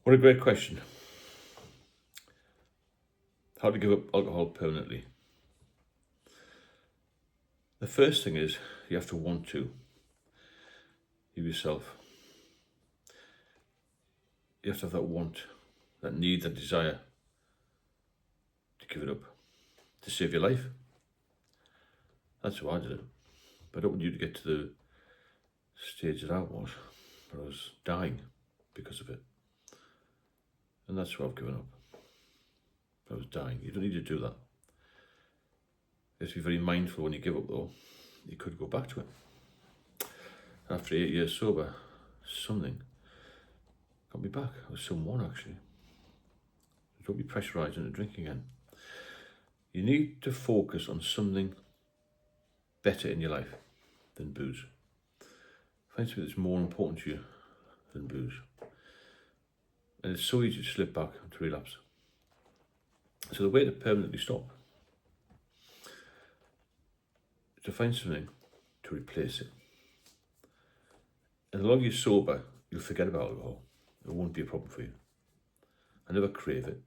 What a great question. How to give up alcohol permanently? The first thing is you have to want to. You yourself. You have to have that want, that need, that desire to give it up, to save your life. That's how I did it. But I don't want you to get to the stage that I was, where I was dying because of it. And that's why I've given up. I was dying. You don't need to do that. You have to be very mindful when you give up, though. You could go back to it. After 8 years sober, something got me back. It was someone, actually. Don't be pressurised into drinking again. You need to focus on something better in your life than booze. Find something that's more important to you than booze. And it's so easy to slip back to relapse. So the way to permanently stop is to find something to replace it. And the longer you're sober, you'll forget about alcohol. It won't be a problem for you. I never crave it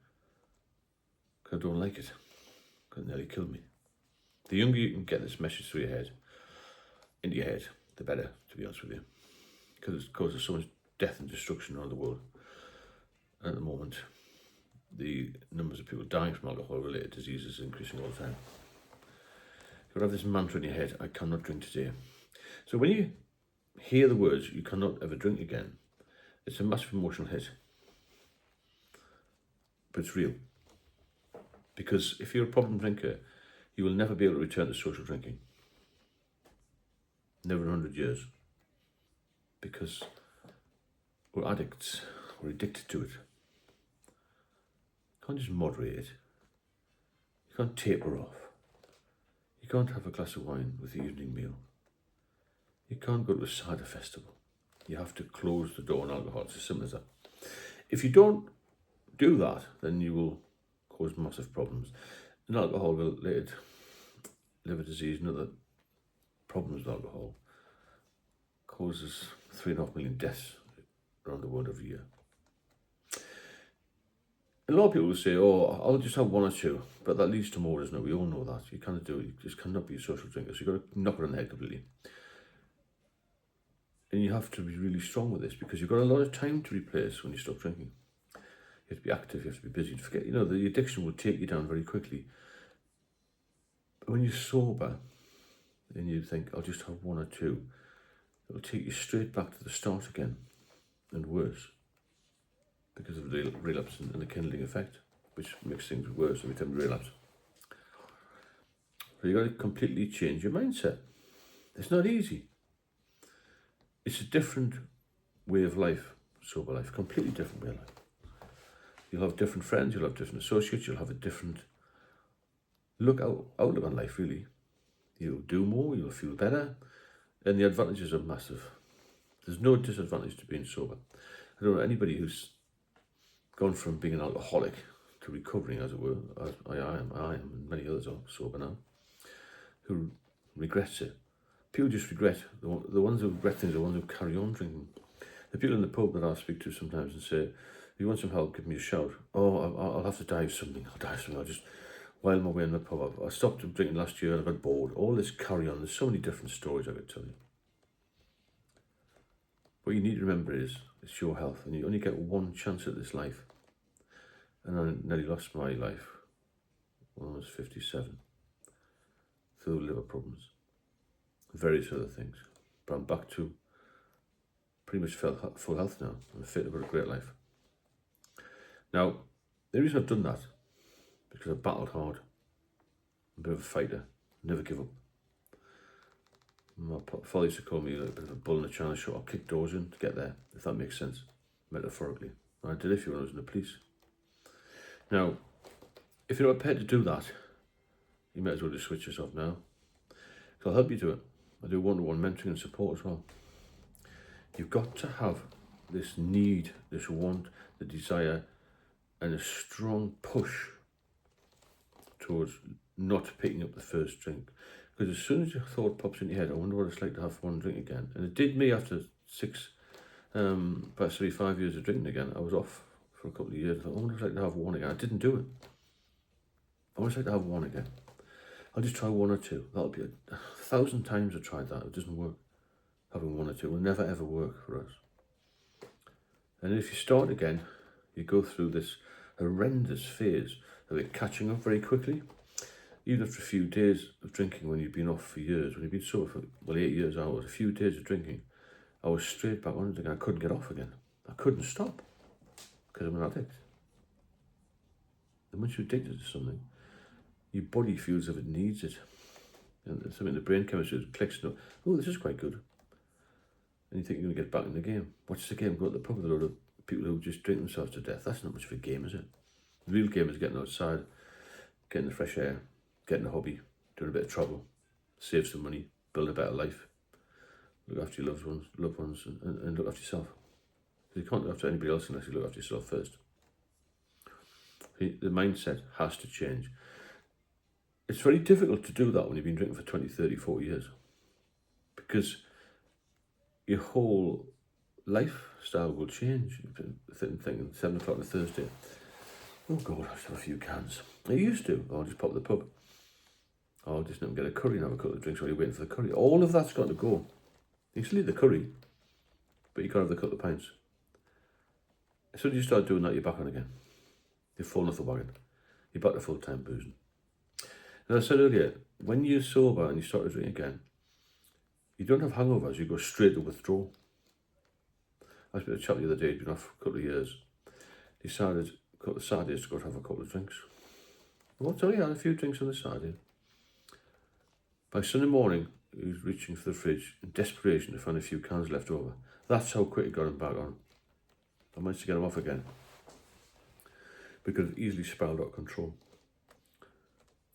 because I don't like it, because it nearly killed me. The younger you can get this message through your head, into your head, the better, to be honest with you. Because it causes so much death and destruction around the world. And at the moment, the numbers of people dying from alcohol-related diseases is increasing all the time. You have this mantra in your head, I cannot drink today. So when you hear the words, you cannot ever drink again, it's a massive emotional hit. But it's real. Because if you're a problem drinker, you will never be able to return to social drinking. Never in 100 years. Because we're addicts. We're addicted to it. You can't just moderate it. You can't taper off. You can't have a glass of wine with the evening meal. You can't go to a cider festival. You have to close the door on alcohol. It's as simple as that. If you don't do that, then you will cause massive problems. And alcohol-related liver disease and other problems with alcohol causes 3.5 million deaths around the world every year. A lot of people will say, oh, I'll just have one or two, but that leads to more, doesn't it? We all know that. You can't do it. You just cannot be a social drinker. So you've got to knock it on the head completely. And you have to be really strong with this because you've got a lot of time to replace when you stop drinking. You have to be active, you have to be busy. To forget, the addiction will take you down very quickly. But when you're sober, then you think, I'll just have one or two. It'll take you straight back to the start again, and worse, because of the relapse and the kindling effect, which makes things worse every time you relapse. So you've got to completely change your mindset. It's not easy. It's a different way of life, sober life, completely different way of life. You'll have different friends, you'll have different associates, you'll have a different outlook on life, really. You'll do more, you'll feel better, and the advantages are massive. There's no disadvantage to being sober. I don't know anybody who's gone from being an alcoholic to recovering, as it were, as I am, and many others are sober now, who regrets it. People just regret, the ones who regret things are the ones who carry on drinking. The people in the pub that I speak to sometimes and say, if you want some help, give me a shout. Oh, I'll have to die of something. I'll just while my way in the pub. I stopped drinking last year and I got bored. All this carry on. There's so many different stories I could tell you. What you need to remember is, it's your health and you only get one chance at this life. And I nearly lost my life when I was 57 through liver problems, various other things. But I'm back to pretty much full health now. I'm fit, I've got a great life. Now, the reason I've done that, because I've battled hard. I'm a bit of a fighter, never give up. My father used to call me like a bit of a bull in a china shop. I'll kick doors in to get there, if that makes sense, metaphorically. And I did it when I was in the police. Now, if you're not prepared to do that, you might as well just switch yourself now. So I'll help you do it. I do one-to-one mentoring and support as well. You've got to have this need, this want, the desire, and a strong push towards not picking up the first drink. Because as soon as your thought pops in your head, I wonder what it's like to have one drink again. And it did me after 5 years of drinking again. I was off for a couple of years. I thought, I would like to have one again. I didn't do it. I would like to have one again. I'll just try one or two. That'll be 1,000 times I've tried that. It doesn't work. Having one or two will never ever work for us. And if you start again, you go through this horrendous phase of it catching up very quickly. Even after a few days of drinking, when you've been off for years, when you've been sober for, well, 8 years, I was, a few days of drinking, I was straight back on it again. I couldn't get off again. I couldn't stop because I'm an addict. And once you're addicted to something, your body feels as if it needs it. And something the brain chemistry clicks and oh, this is quite good. And you think you're going to get back in the game. Watch the game, go to the pub with a load of people who just drink themselves to death. That's not much of a game, is it? The real game is getting outside, getting the fresh air, getting a hobby, doing a bit of travel, save some money, build a better life, look after your loved ones and look after yourself. Because you can't look after anybody else unless you look after yourself first. The mindset has to change. It's very difficult to do that when you've been drinking for 20, 30, 40 years. Because your whole lifestyle will change. Thinking 7 o'clock on a Thursday, oh God, I'll just have a few cans. I used to. I'll just pop to the pub. I'll just not get a curry and have a couple of drinks while you're waiting for the curry. All of that's got to go. You can still eat the curry, but you can't have the couple of pints. As soon as you start doing that, you're back on again. You're falling off the wagon. You're back to full-time boozing. And as I said earlier, when you're sober and you start to drink again, you don't have hangovers, you go straight to withdrawal. I was with a chap the other day, he'd been off for a couple of years. Decided a couple of Saturdays to go to have a couple of drinks. Well, so he had a few drinks on the Saturday. By Sunday morning, he was reaching for the fridge in desperation to find a few cans left over. That's how quick it got him back on. I managed to get him off again. Because it easily spiraled out of control.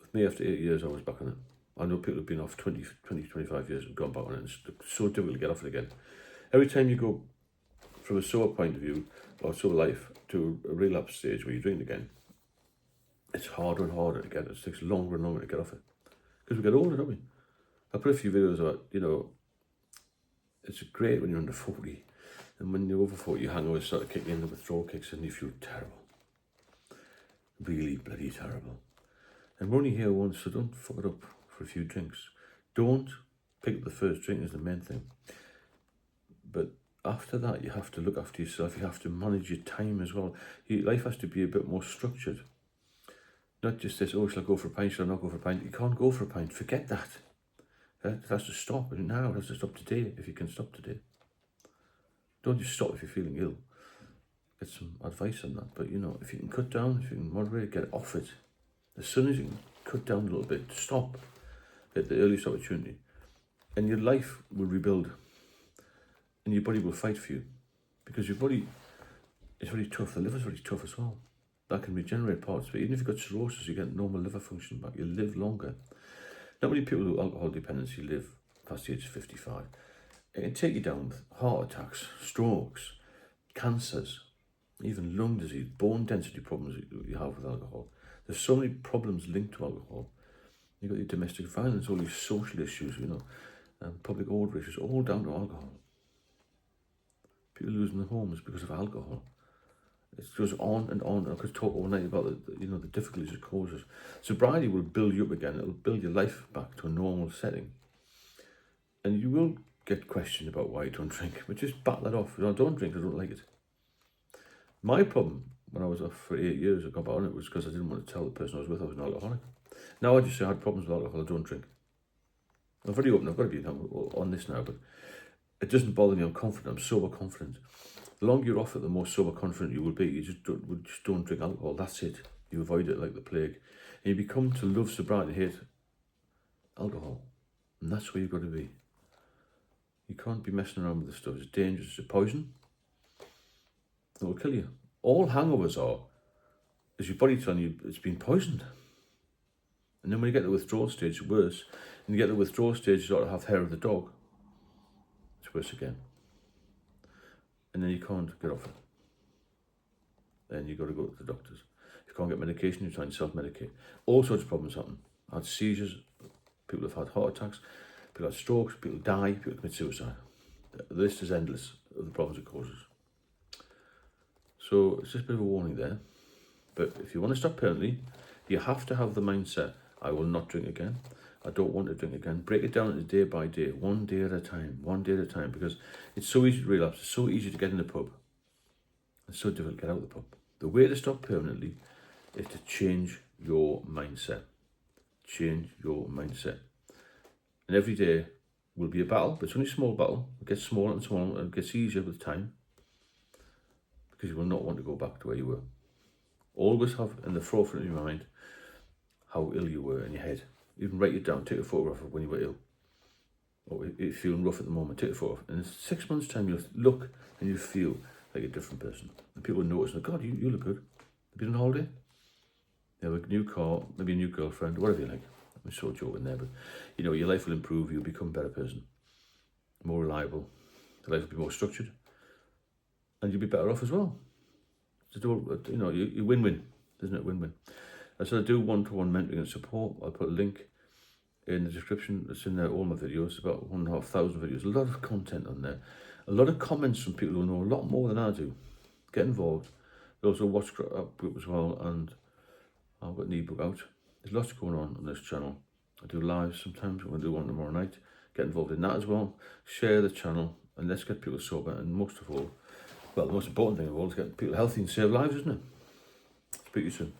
With me, after 8 years, I was back on it. I know people have been off 20, 25 years and gone back on it. It's so difficult to get off it again. Every time you go from a sober point of view, or sober life, to a relapse stage where you drink again, it's harder and harder to get it. It takes longer and longer to get off it. Because we get older, don't we? I put a few videos about, it's great when you're under 40. And when you're over 40, your hangovers start kicking in, the withdrawal kicks in, you feel terrible. Really bloody terrible. And we're only here once, so don't fuck it up for a few drinks. Don't pick up the first drink is the main thing. But after that, you have to look after yourself. You have to manage your time as well. Your life has to be a bit more structured. Not just this, oh, shall I go for a pint, shall I not go for a pint? You can't go for a pint, forget that. It has to stop, and now it has to stop today, if you can stop today. Don't just stop if you're feeling ill. Get some advice on that, but if you can cut down, if you can moderate, get off it. As soon as you can cut down a little bit, stop at the earliest opportunity, and your life will rebuild, and your body will fight for you, because your body is very tough, the liver's very tough as well. That can regenerate parts, but even if you've got cirrhosis, you get normal liver function back, you live longer. Not many people with alcohol dependency live past the age of 55. It can take you down with heart attacks, strokes, cancers, even lung disease, bone density problems that you have with alcohol. There's so many problems linked to alcohol. You've got your domestic violence, all these social issues, public order issues, all down to alcohol. People losing their homes because of alcohol. It goes on and on. I could talk all night about the difficulties it causes. Sobriety will build you up again. It'll build your life back to a normal setting. And you will get questioned about why you don't drink, but just bat that off. I don't drink, I don't like it. My problem when I was off for 8 years, I got back on it, was because I didn't want to tell the person I was with I was an alcoholic. Now I just say I had problems with alcohol, I don't drink. I'm very open, I've got to be on this now, but it doesn't bother me, I'm confident, I'm sober confident. The longer you're off it, the more sober confident you will be. You just don't drink alcohol, that's it. You avoid it like the plague. And you become to love sobriety, hate alcohol. And that's where you've got to be. You can't be messing around with this stuff. It's dangerous, it's a poison. It will kill you. All hangovers is your body telling you it's been poisoned. And then when you get to the withdrawal stage, it's worse. And you get to the withdrawal stage, you sort of have hair of the dog. It's worse again. And then you can't get off it. Then you've got to go to the doctors. If you can't get medication, you're trying to self-medicate. All sorts of problems happen. I had seizures, people have had heart attacks, people have strokes, people die, people commit suicide. The list is endless of the problems it causes. So it's just a bit of a warning there. But if you want to stop permanently, you have to have the mindset, I will not drink again. I don't want to drink again. Break it down into day by day, one day at a time, because it's so easy to relapse. It's so easy to get in the pub. It's so difficult to get out of the pub. The way to stop permanently is to change your mindset. Change your mindset. And every day will be a battle, but it's only a small battle. It gets smaller and smaller, and it gets easier with time, because you will not want to go back to where you were. Always have in the forefront of your mind how ill you were in your head. Even write it down, take a photograph of when you were ill. Or if you're feeling rough at the moment, take a photograph. And in 6 months' time, you'll look and you feel like a different person. And people will notice, God, you look good. Have you been on holiday? You have a new car, maybe a new girlfriend, whatever you like. I'm sort of joking there, but you know, your life will improve, you'll become a better person, more reliable, your life will be more structured, and you'll be better off as well. So, you know, you win-win, isn't it? Win-win. And so I do one-to-one mentoring and support. I'll put a link in the description. It's in there, all my videos, about 1,500 videos, a lot of content on there, a lot of comments from people who know a lot more than I do. Get involved. There's also a watch group as well, and I've got an ebook out. There's lots going on this channel. I do lives sometimes. I'm going to do one tomorrow night. Get involved in that as well. Share the channel, and let's get people sober. And most of all, well, the most important thing of all is get people healthy and save lives, isn't it? Speak to you soon.